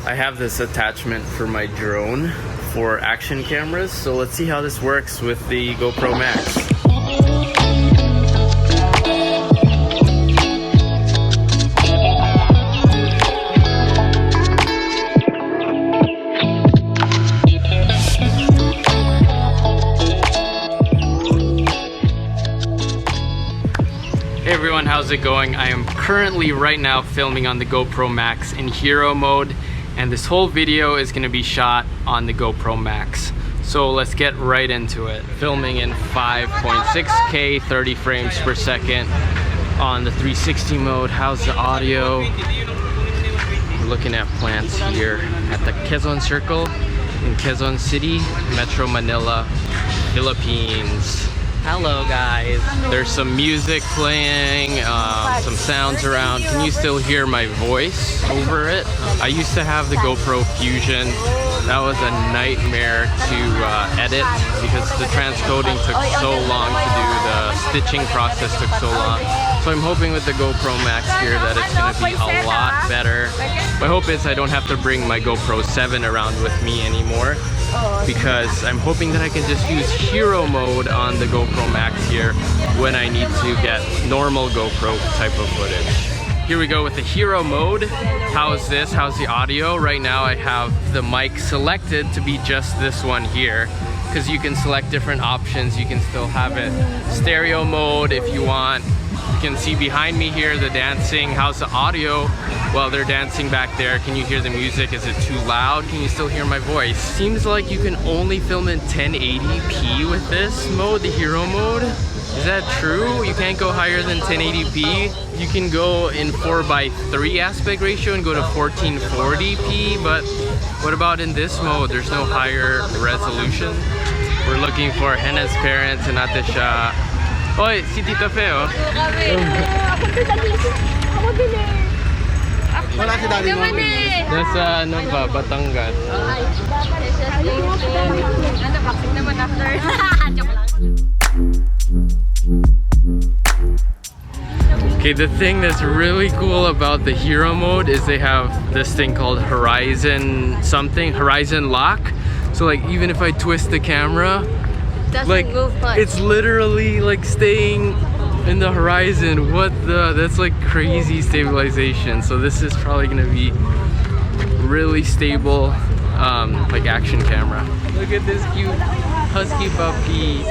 I have this attachment for my drone for action cameras, so let's see how this works with the GoPro Max. Hey everyone, how's it going? I am currently right now filming on the GoPro Max in hero mode, and this whole video is going to be shot on the GoPro Max. So let's get right into it. Filming in 5.6K 30 frames per second on the 360 mode. How's the audio? We're looking at plants here at the Quezon Circle in Quezon City, Metro Manila, Philippines. Hello guys. There's some music playing, some sounds around. Can you still hear my voice over it? I used to have the GoPro Fusion. That was a nightmare to edit because the transcoding took so long to do. The stitching process took so long. So I'm hoping with the GoPro Max here that it's going to be a lot better. My hope is I don't have to bring my GoPro 7 around with me anymore, because I'm hoping that I can just use hero mode on the GoPro Max here when I need to get normal GoPro type of footage. Here we go with the hero mode. How's this? How's the audio? Right now I have the mic selected to be just this one here, because you can select different options. You can still have it stereo mode if you want. You can see behind me here the dancing. How's the audio while they're dancing back there? Can you hear the music? Is it too loud? Can you still hear my voice? Seems like you can only film in 1080p with this mode, the hero mode. Is that true? You can't go higher than 1080p? You can go in 4:3 aspect ratio and go to 1440p, but what about in this mode? There's no higher resolution. We're looking for Henna's parents and Ate Sha. Oy, si Tita Fe, oh. Wala si daddy mo. Nasa ano ba, Batangas. Ano, vaccine naman after. Joke lang. Okay, the thing that's really cool about the hero mode is they have this thing called horizon lock. So like even if I twist the camera, like it's literally like staying in the horizon. That's like crazy stabilization. So this is probably gonna be really stable like action camera. Look at this cute husky puppy.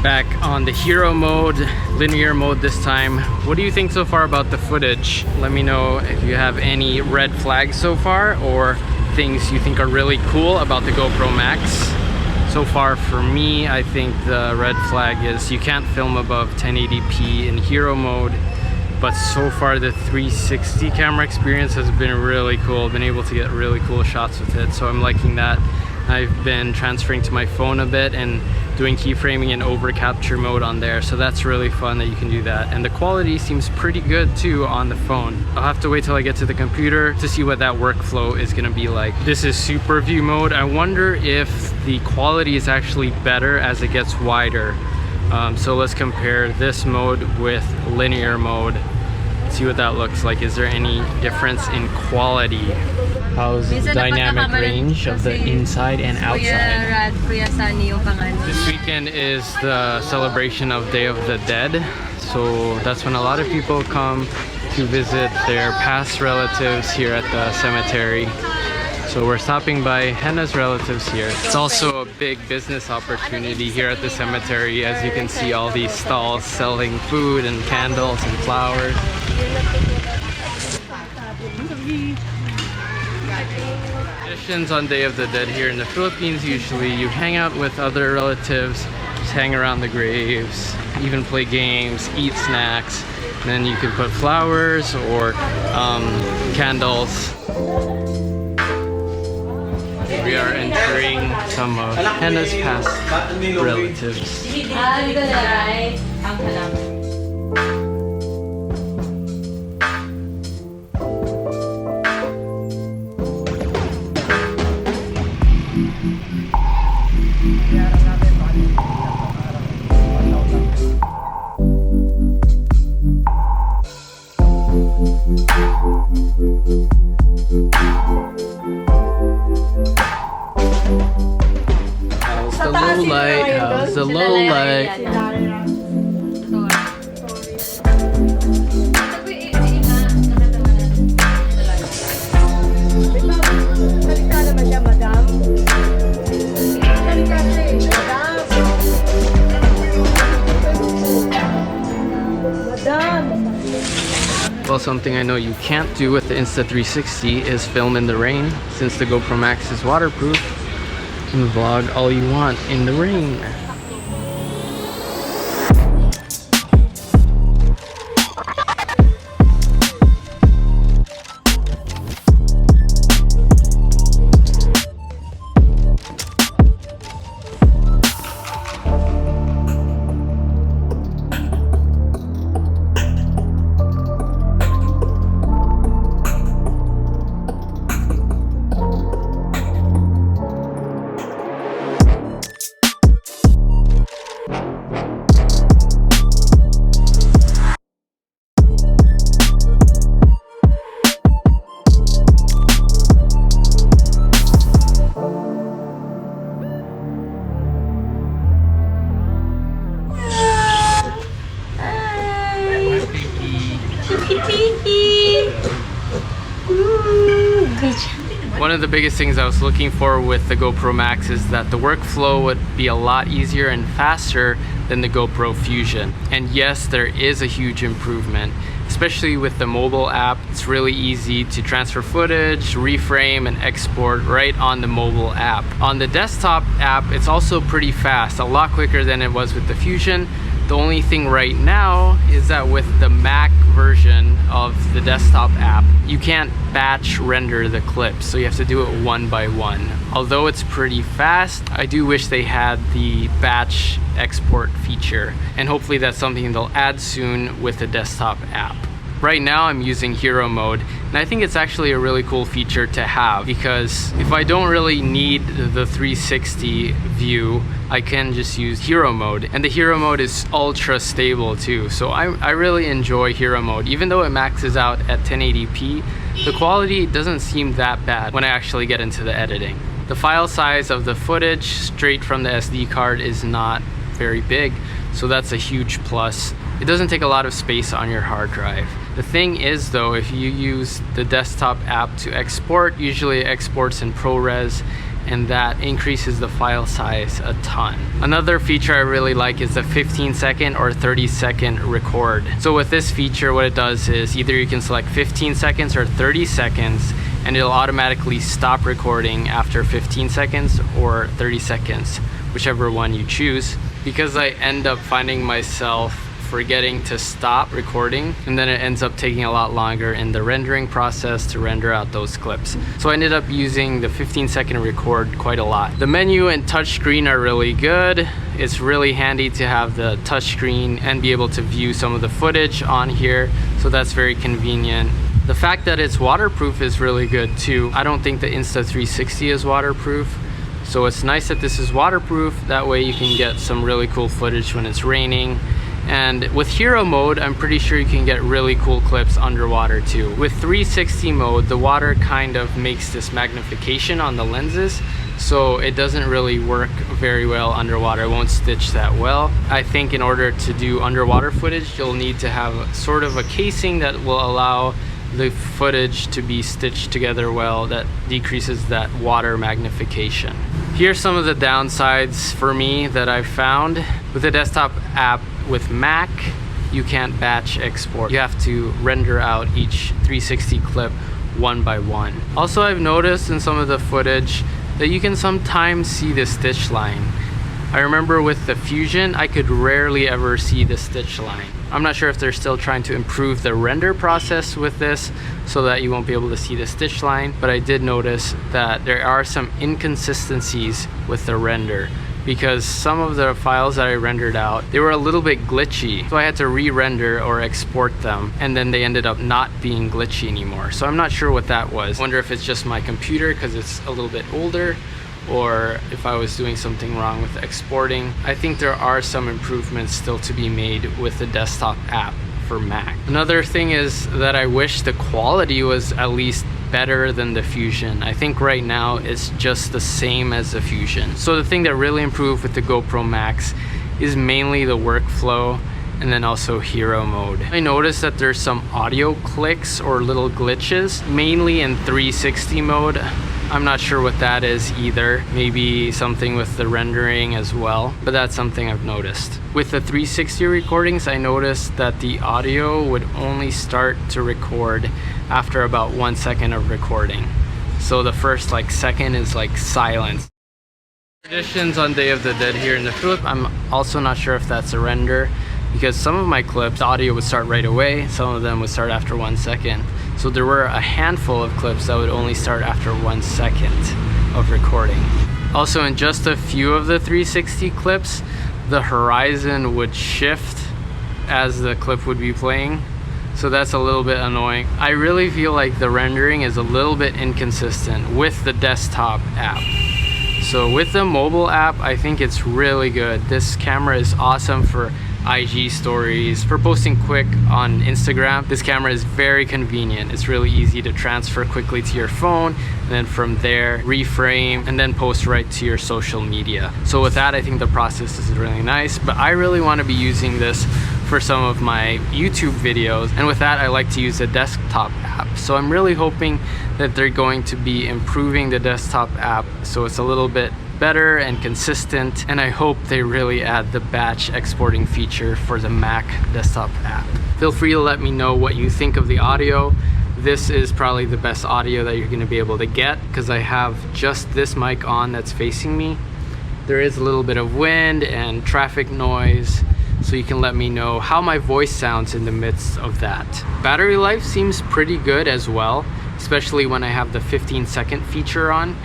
Back on the hero mode, linear mode this time. What do you think so far about the footage? Let me know if you have any red flags so far or things you think are really cool about the GoPro Max. So far for me, I think the red flag is you can't film above 1080p in hero mode, but so far the 360 camera experience has been really cool. I've been able to get really cool shots with it, so I'm liking that. I've been transferring to my phone a bit and doing keyframing in over capture mode on there, so that's really fun that you can do that. And the quality seems pretty good too on the phone. I'll have to wait till I get to the computer to see what that workflow is gonna be like. This is super view mode. I wonder if the quality is actually better as it gets wider. So let's compare this mode with linear mode. See what that looks like. Is there any difference in quality? How's the dynamic range of the inside and outside? This weekend is the celebration of Day of the Dead, so that's when a lot of people come to visit their past relatives here at the cemetery. So we're stopping by Henna's relatives here. It's also a big business opportunity here at the cemetery. As you can see, all these stalls selling food and candles and flowers. Traditions on Day of the Dead here in the Philippines, usually you hang out with other relatives, just hang around the graves, even play games, eat snacks, and then you can put flowers or candles. We are entering some of Hannah's past relatives. How's the low light? How's the low light? Well, something I know you can't do with the Insta360 is film in the rain, since the GoPro Max is waterproof. You can vlog all you want in the rain. One of the biggest things I was looking for with the GoPro Max is that the workflow would be a lot easier and faster than the GoPro Fusion. And yes, there is a huge improvement, especially with the mobile app. It's really easy to transfer footage, reframe, and export right on the mobile app. On the desktop app, it's also pretty fast, a lot quicker than it was with the Fusion. The only thing right now is that with the Mac version of the desktop app, you can't batch render the clips, so you have to do it one by one. Although it's pretty fast, I do wish they had the batch export feature, and hopefully that's something they'll add soon with the desktop app. Right now I'm using hero mode, and I think it's actually a really cool feature to have, because if I don't really need the 360 view, I can just use hero mode. And the hero mode is ultra stable too, so I really enjoy hero mode. Even though it maxes out at 1080p, the quality doesn't seem that bad when I actually get into the editing. The file size of the footage straight from the SD card is not very big, so that's a huge plus. It doesn't take a lot of space on your hard drive. The thing is though, if you use the desktop app to export, usually it exports in ProRes, and that increases the file size a ton. Another feature I really like is the 15-second or 30-second record. So with this feature, what it does is either you can select 15 seconds or 30 seconds, and it'll automatically stop recording after 15 seconds or 30 seconds, whichever one you choose. Because I end up finding myself forgetting to stop recording, and then it ends up taking a lot longer in the rendering process to render out those clips. So I ended up using the 15-second record quite a lot. The menu and touchscreen are really good. It's really handy to have the touchscreen and be able to view some of the footage on here, so that's very convenient. The fact that it's waterproof is really good too. I don't think the Insta360 is waterproof, so it's nice that this is waterproof. That way you can get some really cool footage when it's raining. And with hero mode, I'm pretty sure you can get really cool clips underwater too. With 360 mode, the water kind of makes this magnification on the lenses, so it doesn't really work very well underwater. It won't stitch that well. I think in order to do underwater footage, you'll need to have sort of a casing that will allow the footage to be stitched together well, that decreases that water magnification. Here's some of the downsides for me that I've found. With the desktop app with Mac, you can't batch export. You have to render out each 360 clip one by one. Also, I've noticed in some of the footage that you can sometimes see the stitch line. I remember with the Fusion, I could rarely ever see the stitch line. I'm not sure if they're still trying to improve the render process with this so that you won't be able to see the stitch line, but I did notice that there are some inconsistencies with the render, because some of the files that I rendered out, they were a little bit glitchy. So I had to re-render or export them, and then they ended up not being glitchy anymore. So I'm not sure what that was. I wonder if it's just my computer because it's a little bit older, or if I was doing something wrong with exporting. I think there are some improvements still to be made with the desktop app for Mac. Another thing is that I wish the quality was at least better than the Fusion. I think right now it's just the same as the Fusion. So the thing that really improved with the GoPro Max is mainly the workflow and then also hero mode. I noticed that there's some audio clicks or little glitches, mainly in 360 mode. I'm not sure what that is either. Maybe something with the rendering as well, but that's something I've noticed. With the 360 recordings, I noticed that the audio would only start to record after about 1 second of recording. So the first second is silence. Traditions on Day of the Dead here in the Philippines. I'm also not sure if that's a render, because some of my clips, the audio would start right away, some of them would start after 1 second. So there were a handful of clips that would only start after 1 second of recording. Also, in just a few of the 360 clips, the horizon would shift as the clip would be playing. So that's a little bit annoying. I really feel like the rendering is a little bit inconsistent with the desktop app. So with the mobile app, I think it's really good. This camera is awesome for IG stories, for posting quick on Instagram. This camera is very convenient. It's really easy to transfer quickly to your phone, and then from there reframe and then post right to your social media. So with that, I think the process is really nice, but I really want to be using this for some of my YouTube videos, and with that I like to use the desktop app. So I'm really hoping that they're going to be improving the desktop app so it's a little bit better and consistent, and I hope they really add the batch exporting feature for the Mac desktop app. Feel free to let me know what you think of the audio. This is probably the best audio that you're going to be able to get because I have just this mic on that's facing me. There is a little bit of wind and traffic noise, so you can let me know how my voice sounds in the midst of that. Battery life seems pretty good as well, especially when I have the 15-second feature on.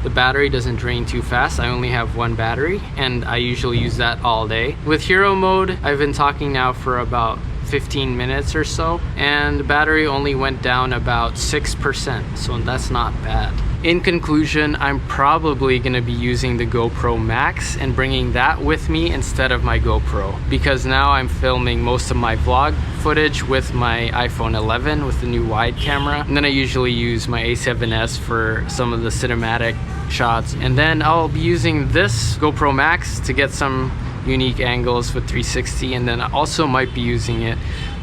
The battery doesn't drain too fast. I only have one battery and I usually use that all day. With hero mode, I've been talking now for about 15 minutes or so, and the battery only went down about 6%, so that's not bad. In conclusion, I'm probably going to be using the GoPro Max and bringing that with me instead of my GoPro, because now I'm filming most of my vlog footage with my iPhone 11 with the new wide camera, and then I usually use my A7S for some of the cinematic shots, and then I'll be using this GoPro Max to get some unique angles with 360, and then I also might be using it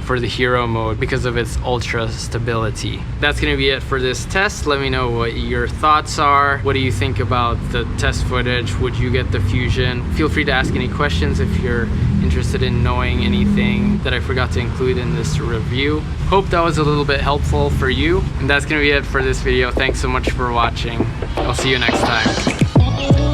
for the hero mode because of its ultra stability. That's gonna be it for this test. Let me know what your thoughts are. What do you think about the test footage? Would you get the Fusion? Feel free to ask any questions if you're interested in knowing anything that I forgot to include in this review. Hope that was a little bit helpful for you. And that's gonna be it for this video. Thanks so much for watching. I'll see you next time.